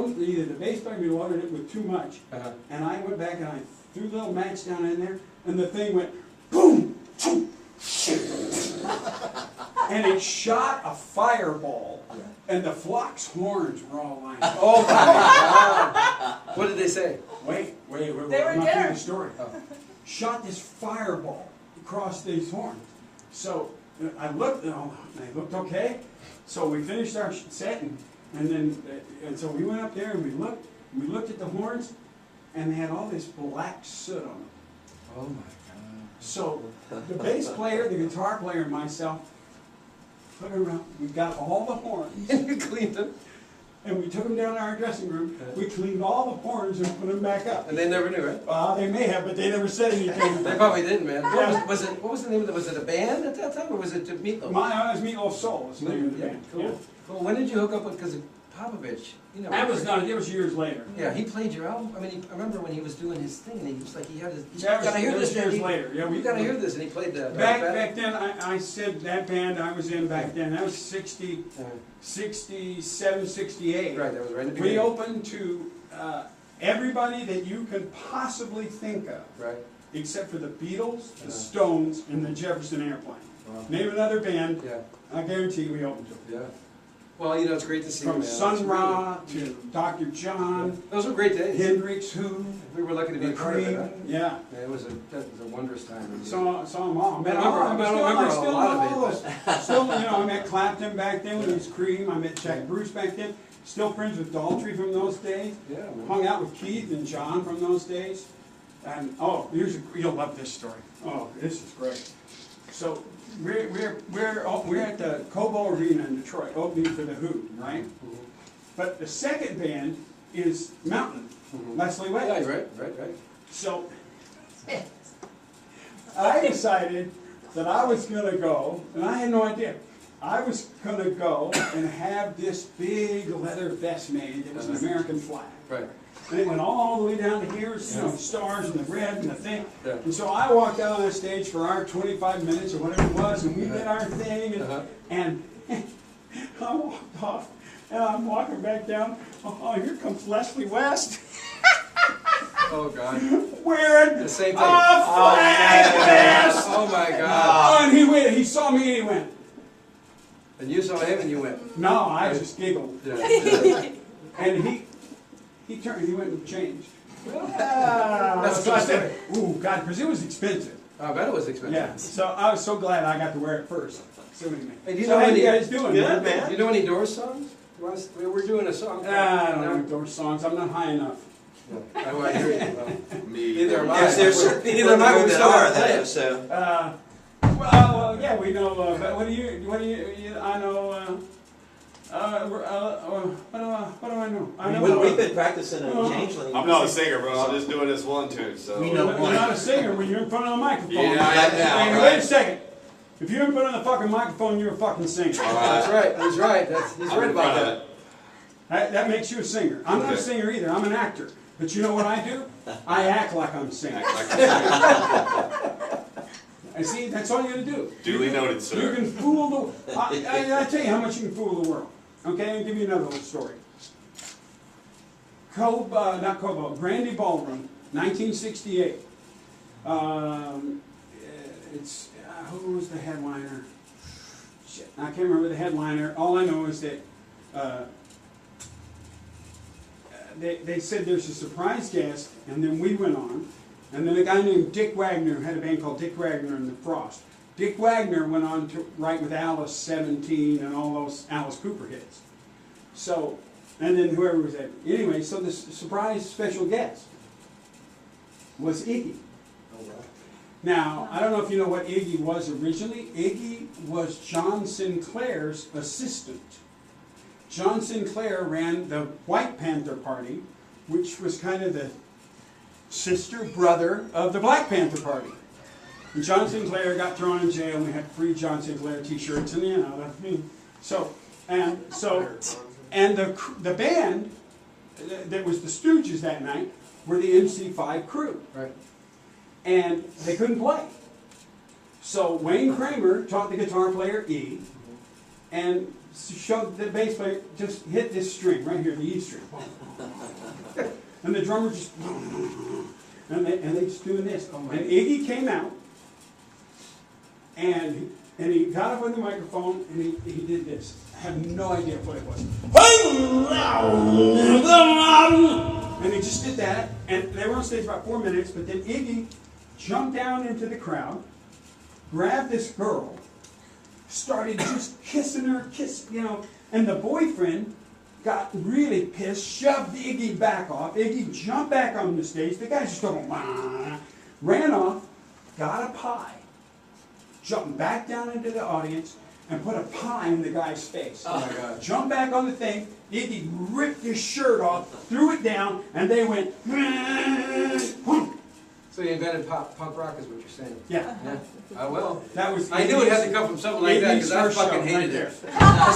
either the bass player watered it with too much, and I went back and I threw a little match down in there, and the thing went boom, boom, and it shot a fireball, and the flock's horns were all lined up. Oh my God! What did they say? Wait, They were I'm not there. the story. Shot this fireball across these horns. So I looked, and they looked okay. So we finished our set, and so we went up there and we looked at the horns, and they had all this black soot on them. Oh my God! So the bass player, the guitar player, and myself put it around. We got all the horns. You cleaned them, And we took them down to our dressing room. We cleaned all the horns and put them back up. and they never knew, right? They may have, but they never said anything. They probably didn't, man. Yeah. What was the name of it? Was it a band at that time, or was it Meatloaf? My was Meatloaf Soul. Was the name of the band. Cool. Yeah. Cool. When did you hook up with? Because Popovich, you know. That was done. It was years later. Yeah, he played your album. I mean, I remember when he was doing his thing, and he was like, he had his. You That was- gotta hear that was this. years man. later. Yeah, You gotta hear this, and he played the. Back then, I said that band I was in back then. That was 67, 68. Right, that was right in the We beginning. opened to everybody that you can possibly think of, Right. except for the Beatles, the Stones, and the Jefferson Airplane. Wow. Name another band, Yeah. I guarantee we opened to. Yeah. Well, you know, it's great to see. From man. Sun It's Ra really- to Dr. John, Those were great days. Hendrix, Who, We were lucky to be the a part of it. Cream. Huh? Yeah. Yeah, that was a wondrous time. Saw them all. I don't remember a lot of it. Still, I met Clapton back then when he was Cream. I met Jack Bruce back then. Still friends with Daltrey from those days. Yeah, man. Hung out with Keith and John from those days. And you'll love this story. Oh, this is great. So we're at the Cobo Arena in Detroit, opening for the Who, right? Mhm. But the second band is Mountain, Mhm. Leslie Yeah, West. right. So I decided that I was going to go, and I had no idea. I was going to go and have this big leather vest made. It was an American flag. Right. And it went all the way down to here, stars and the red and the thing. Yeah. And so I walked out on the stage for our 25 minutes or whatever it was, and we did our thing. And I walked off, and I'm walking back down. Oh, here comes Leslie West. Oh God. Wearing The same a thing. flag vest. Oh my God. Oh, and he saw me and he went, And you saw him and you went. no, I just giggled. Yeah. And he turned, he went and changed. That's So I true said, ooh, God, because it was expensive. I bet it was expensive. Yeah, so I was so glad I got to wear it first. So anyway. Hey, do you So know how any- you guys doing? Good, man. Do you know any Doors songs? We're doing a song. I don't know those songs. I'm not high enough. I hear you. Well, Me. Neither am I. Yes, there's some people Neither in am I, the room we that still are haven't played though, it. so. Well, yeah, we know. But what do you? I know. What do I know? I know. We've been practicing a changeling. I'm not a singer, bro. I'm just doing this one tune. So We know You're not a singer when you're in front of the microphone. Yeah, I am now, Hey, right? wait a second. If you're in front of the fucking microphone, you're a fucking singer. That's right. He's right. He's I'm right in about front of that. it. That makes you a singer. I'm not a Okay. singer either. I'm an actor. But you know what I do? I act like I'm singing. Act like a singer. And see, that's all you gotta do. Duly noted, You sir. can fool the. I tell you how much you can fool the world. Okay, I'll give you another little story. Brandy Ballroom, 1968. Who was the headliner? Shit, I can't remember the headliner. All I know is that they said there's a surprise guest, and then we went on, and then a guy named Dick Wagner had a band called Dick Wagner and the Frost. Dick Wagner went on to write with Alice 17 and all those Alice Cooper hits. So, and then whoever was there. Anyway, so this surprise special guest was Iggy. Now, I don't know if you know what Iggy was originally. Iggy was John Sinclair's assistant. John Sinclair ran the White Panther Party, which was kind of the sister brother of the Black Panther Party. And John Sinclair got thrown in jail, and we had free John Sinclair T-shirts, and and the band that was the Stooges that night were the MC5 crew. Right. And they couldn't play. So Wayne Kramer taught the guitar player E, and showed the bass player just hit this string right here, the E string. And the drummer just, and they just doing this. And Iggy came out, and he got up on the microphone, and he did this. I have no idea what it was. And he just did that, and they were on stage about 4 minutes, but then Iggy jumped down into the crowd, grabbed this girl, started just kissing her, and the boyfriend got really pissed, shoved Iggy back off. Iggy jumped back on the stage. The guy just going, ran off, got a pie, jumped back down into the audience, and put a pie in the guy's face. Oh my God. Jumped back on the thing. Iggy ripped his shirt off, threw it down, and they went, So you invented punk rock is what you're saying? yeah. Yeah. Well, That was I knew it had to come from something like that, because I Iggy's first fucking show, hated right it. there.